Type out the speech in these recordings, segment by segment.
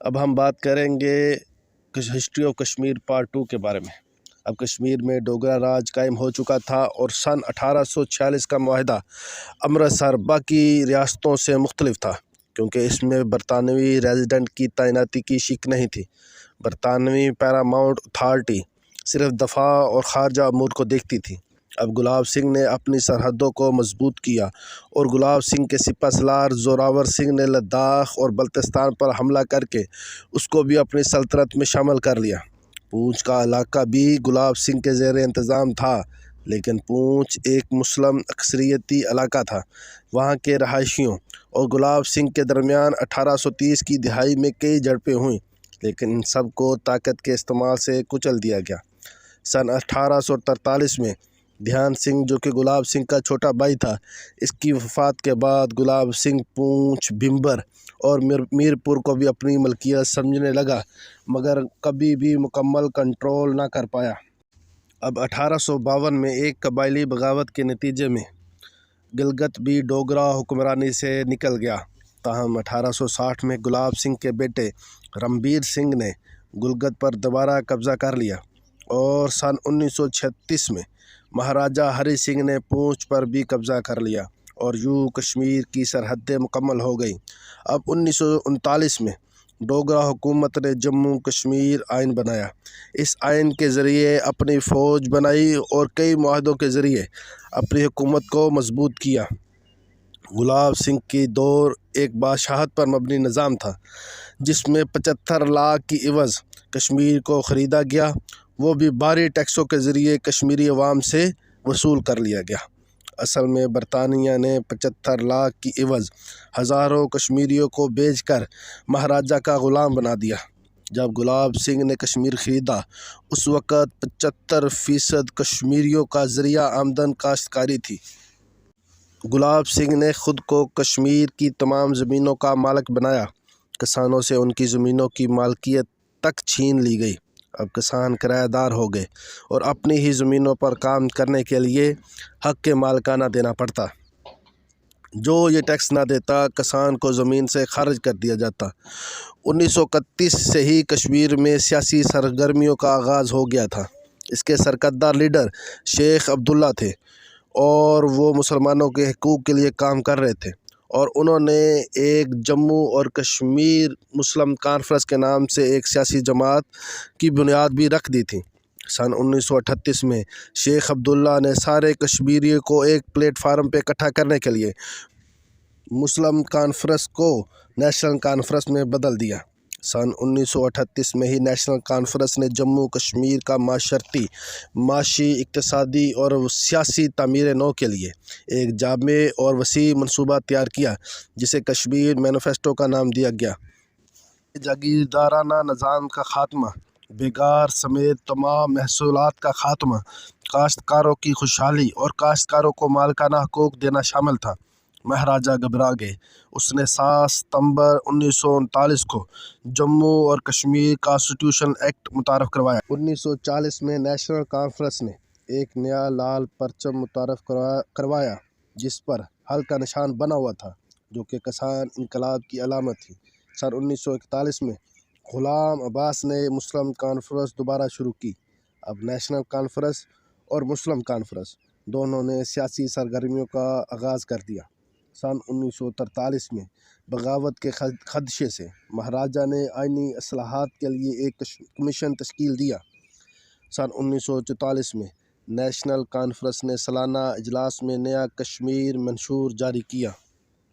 اب ہم بات کریں گے ہسٹری آف کشمیر پارٹ 2 کے بارے میں۔ اب کشمیر میں ڈوگرا راج قائم ہو چکا تھا اور سن 1846 کا معاہدہ امرتسر باقی ریاستوں سے مختلف تھا کیونکہ اس میں برطانوی ریزیڈنٹ کی تعیناتی کی شک نہیں تھی۔ برطانوی پیراماؤنٹ اتھارٹی صرف دفاع اور خارجہ امور کو دیکھتی تھی۔ اب گلاب سنگھ نے اپنی سرحدوں کو مضبوط کیا اور گلاب سنگھ کے سپہ سالار زوراور سنگھ نے لداخ اور بلتستان پر حملہ کر کے اس کو بھی اپنی سلطنت میں شامل کر لیا۔ پونچھ کا علاقہ بھی گلاب سنگھ کے زیر انتظام تھا، لیکن پونچھ ایک مسلم اکثریتی علاقہ تھا۔ وہاں کے رہائشیوں اور گلاب سنگھ کے درمیان 1830 کی دہائی میں کئی جھڑپیں ہوئیں، لیکن ان سب کو طاقت کے استعمال سے کچل دیا گیا۔ سن 1843 میں دھیان سنگھ، جو کہ گلاب سنگھ کا چھوٹا بھائی تھا، اس کی وفات کے بعد گلاب سنگھ پونچھ، بھمبر اور میرپور کو بھی اپنی ملکیت سمجھنے لگا، مگر کبھی بھی مکمل کنٹرول نہ کر پایا۔ اب 1852 میں ایک قبائلی بغاوت کے نتیجے میں گلگت بھی ڈوگرا حکمرانی سے نکل گیا۔ تاہم 1860 میں گلاب سنگھ کے بیٹے رنبیر سنگھ نے گلگت پر دوبارہ قبضہ کر لیا اور سن 1936 میں مہاراجہ ہری سنگھ نے پونچھ پر بھی قبضہ کر لیا اور یوں کشمیر کی سرحدیں مکمل ہو گئیں۔ اب 1939 میں ڈوگرا حکومت نے جموں کشمیر آئین بنایا۔ اس آئین کے ذریعے اپنی فوج بنائی اور کئی معاہدوں کے ذریعے اپنی حکومت کو مضبوط کیا۔ گلاب سنگھ کی دور ایک بادشاہت پر مبنی نظام تھا، جس میں 75 لاکھ کی عوض کشمیر کو خریدا گیا، وہ بھی بھاری ٹیکسوں کے ذریعے کشمیری عوام سے وصول کر لیا گیا۔ اصل میں برطانیہ نے 75 لاکھ کی عوض ہزاروں کشمیریوں کو بیچ کر مہاراجہ کا غلام بنا دیا۔ جب گلاب سنگھ نے کشمیر خریدا، اس وقت 75% کشمیریوں کا ذریعہ آمدن کاشتکاری تھی۔ گلاب سنگھ نے خود کو کشمیر کی تمام زمینوں کا مالک بنایا۔ کسانوں سے ان کی زمینوں کی مالکیت تک چھین لی گئی۔ اب کسان کرایہ دار ہو گئے اور اپنی ہی زمینوں پر کام کرنے کے لیے حق مالکانہ دینا پڑتا۔ جو یہ ٹیکس نہ دیتا، کسان کو زمین سے خارج کر دیا جاتا۔ 1931 سے ہی کشمیر میں سیاسی سرگرمیوں کا آغاز ہو گیا تھا۔ اس کے سرکردہ لیڈر شیخ عبداللہ تھے اور وہ مسلمانوں کے حقوق کے لیے کام کر رہے تھے، اور انہوں نے ایک جموں اور کشمیر مسلم کانفرنس کے نام سے ایک سیاسی جماعت کی بنیاد بھی رکھ دی تھی۔ سن 1938 میں شیخ عبداللہ نے سارے کشمیریوں کو ایک پلیٹ فارم پہ اکٹھا کرنے کے لیے مسلم کانفرنس کو نیشنل کانفرنس میں بدل دیا۔ سن 1938 میں ہی نیشنل کانفرنس نے جموں کشمیر کا معاشرتی، معاشی، اقتصادی اور سیاسی تعمیر نو کے لیے ایک جامع اور وسیع منصوبہ تیار کیا، جسے کشمیر مینیفیسٹو کا نام دیا گیا۔ جاگیردارانہ نظام کا خاتمہ، بیگار سمیت تمام محصولات کا خاتمہ، کاشتکاروں کی خوشحالی اور کاشتکاروں کو مالکانہ حقوق دینا شامل تھا۔ مہاراجہ گھبرا گئے۔ اس نے 7 ستمبر 1939 کو جموں اور کشمیر کانسٹیٹیوشن ایکٹ متعارف کروایا۔ 1940 میں نیشنل کانفرنس نے ایک نیا لال پرچم متعارف کروایا، جس پر ہل کا نشان بنا ہوا تھا، جو کہ کسان انقلاب کی علامت تھی۔ سن 1941 میں غلام عباس نے مسلم کانفرنس دوبارہ شروع کی۔ اب نیشنل کانفرنس اور مسلم کانفرنس دونوں نے سیاسی سرگرمیوں کا آغاز کر دیا۔ سن 1943 میں بغاوت کے خدشے سے مہاراجہ نے آئینی اصلاحات کے لیے ایک کمیشن تشکیل دیا۔ سن 1944 میں نیشنل کانفرنس نے سالانہ اجلاس میں نیا کشمیر منشور جاری کیا۔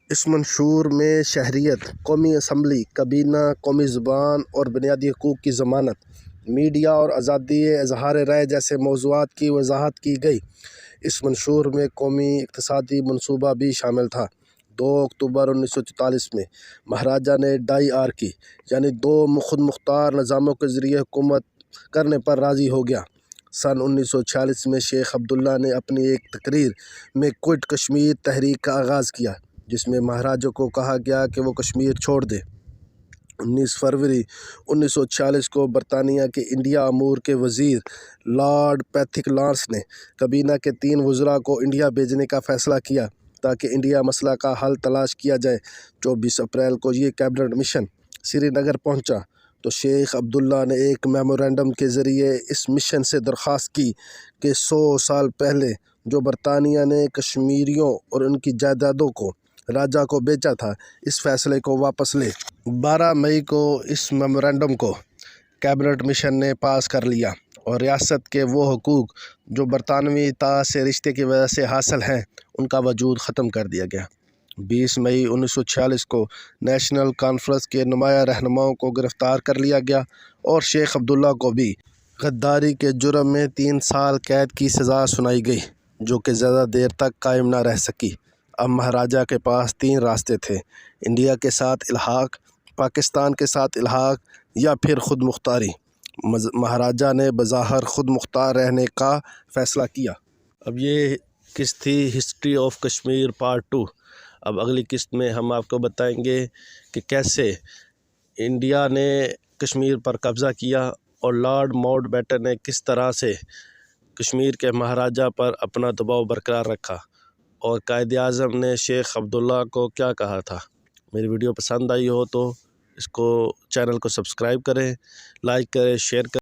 اس منشور میں شہریت، قومی اسمبلی، کابینہ، قومی زبان اور بنیادی حقوق کی ضمانت، میڈیا اور آزادی اظہار رائے جیسے موضوعات کی وضاحت کی گئی۔ اس منشور میں قومی اقتصادی منصوبہ بھی شامل تھا۔ 2 اکتوبر 1944 میں مہاراجہ نے ڈائی آرکی یعنی 2 خود مختار نظاموں کے ذریعے حکومت کرنے پر راضی ہو گیا۔ سن 1946 میں شیخ عبداللہ نے اپنی ایک تقریر میں کوئٹ کشمیر تحریک کا آغاز کیا، جس میں مہاراجہ کو کہا گیا کہ وہ کشمیر چھوڑ دے۔ 19 فروری 1946 کو برطانیہ کے انڈیا امور کے وزیر لارڈ پیتھک لارنس نے کابینہ کے 3 وزراء کو انڈیا بھیجنے کا فیصلہ کیا تاکہ انڈیا مسئلہ کا حل تلاش کیا جائے۔ 24 اپریل کو یہ کیبنٹ مشن سری نگر پہنچا تو شیخ عبداللہ نے ایک میمورنڈم کے ذریعے اس مشن سے درخواست کی کہ 100 سال پہلے جو برطانیہ نے کشمیریوں اور ان کی جائیدادوں کو راجہ کو بیچا تھا، اس فیصلے کو واپس لے۔ 12 مئی کو اس میمورنڈم کو کیبنٹ مشن نے پاس کر لیا اور ریاست کے وہ حقوق جو برطانوی تاج سے رشتے کی وجہ سے حاصل ہیں ان کا وجود ختم کر دیا گیا۔ 20 مئی 1946 کو نیشنل کانفرنس کے نمایاں رہنماؤں کو گرفتار کر لیا گیا اور شیخ عبداللہ کو بھی غداری کے جرم میں 3 سال قید کی سزا سنائی گئی، جو کہ زیادہ دیر تک قائم نہ رہ سکی۔ اب مہاراجہ کے پاس 3 راستے تھے: انڈیا کے ساتھ الحاق، پاکستان کے ساتھ الحاق یا پھر خود مختاری۔ مہاراجہ نے بظاہر خود مختار رہنے کا فیصلہ کیا۔ اب یہ قسط تھی ہسٹری آف کشمیر پارٹ 2۔ اب اگلی قسط میں ہم آپ کو بتائیں گے کہ کیسے انڈیا نے کشمیر پر قبضہ کیا اور لارڈ ماؤنٹ بیٹن نے کس طرح سے کشمیر کے مہاراجہ پر اپنا دباؤ برقرار رکھا، اور قائد اعظم نے شیخ عبداللہ کو کیا کہا تھا۔ میری ویڈیو پسند آئی ہو تو اس کو چینل کو سبسکرائب کریں، لائک کریں، شیئر کریں۔